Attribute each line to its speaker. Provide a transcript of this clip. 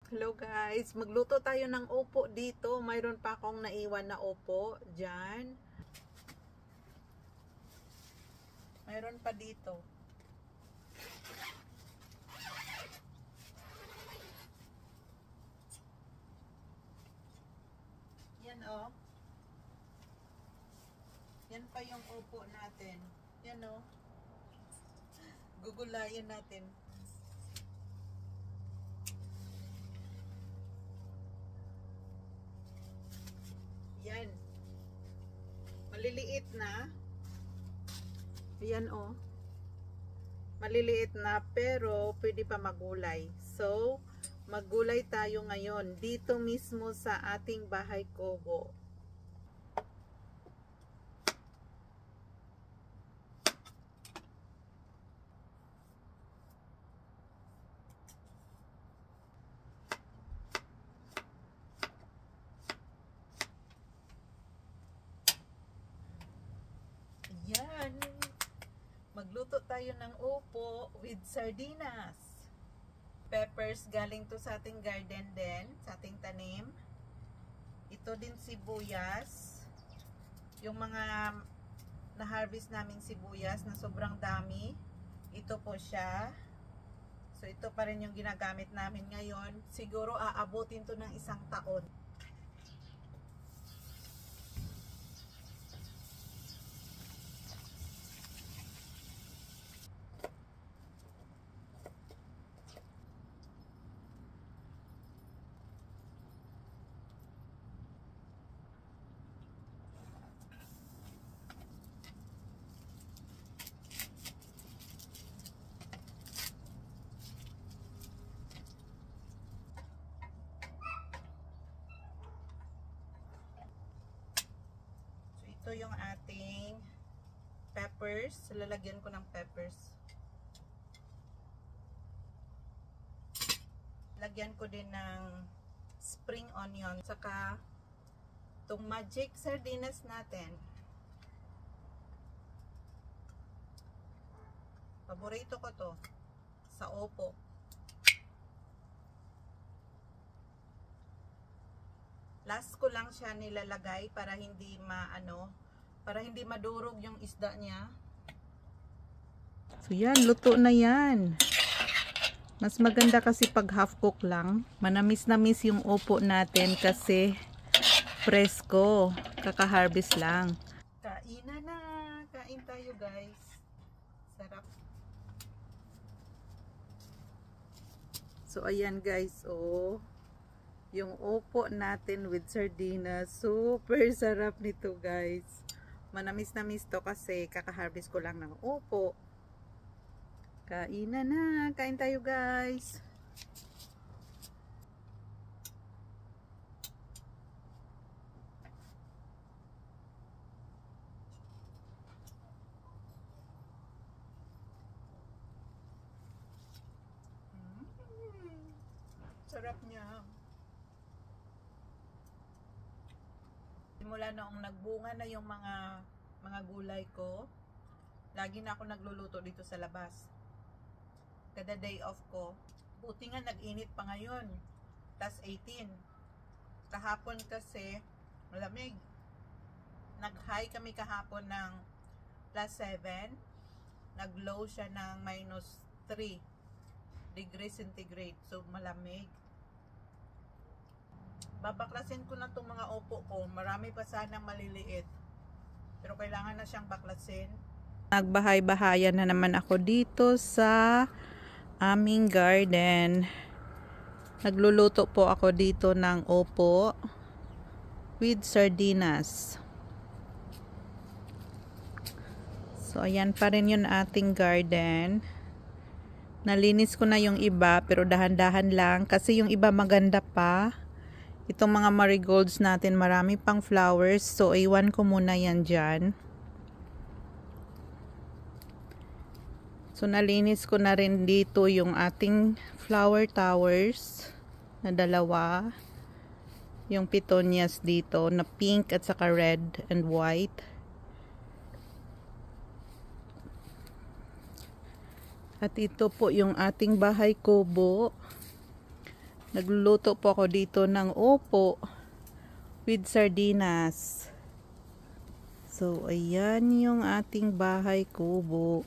Speaker 1: Hello guys, magluto tayo ng upo dito. Mayroon pa akong naiwan na upo dyan. Mayroon pa dito. Yan oh. Yan pa yung upo natin. Yan oh. Gugulayan natin. Yan. Maliliit na. Yan oh. Maliliit na pero pwede pa magulay. So, maggulay tayo ngayon dito mismo sa ating bahay kubo. Yan. Magluto tayo ng upo with sardinas. Peppers galing to sa ating garden din, sa ating tanim. Ito din sibuyas. Yung mga na-harvest naming sibuyas na sobrang dami. Ito po siya. So ito pa rin yung ginagamit namin ngayon. Siguro aabutin to ng 1 taon. Ito yung ating peppers. Lalagyan ko ng peppers. Lagyan ko din ng spring onion. Saka itong magic sardinas natin. Paborito ko to sa upo. Last ko lang siya nilalagay para hindi para hindi madurog yung isda niya. So yan, luto na yan. Mas maganda kasi pag half cook lang. Manamis-namis yung upo natin kasi presko. Kaka-harvest lang. Kainan na. Kain tayo guys. Sarap. So ayan guys, oh. Yung upo natin with sardinas. Super sarap nito guys. Manamis-namis to kasi kaka-harvest ko lang ng upo. Kainan na. Kain tayo guys. Sarap niya. Simula noong nagbunga na yung mga gulay ko, lagi na ako nagluluto dito sa labas. Kada day off ko. Buti nga nag-init pa ngayon. Tas 18. Kahapon kasi malamig. Nag-high kami kahapon ng +7. Nag-low siya ng -3 degrees centigrade. So malamig. Babaklasin ko na itong mga upo ko. Marami pa sanang maliliit. Pero kailangan na siyang baklasin. Nagbahay-bahayan na naman ako dito sa aming garden. Nagluluto po ako dito ng upo with sardinas. So ayan pa rin yung ating garden. Nalinis ko na yung iba pero dahan-dahan lang kasi yung iba maganda pa. Itong mga marigolds natin marami pang flowers. So, iwan ko muna yan dyan. So, nalinis ko na rin dito yung ating flower towers na 2. Yung petunias dito na pink at saka red and white. At ito po yung ating bahay kubo. Nagluluto po ako dito ng opo with sardinas. So, ayan yung ating bahay kubo.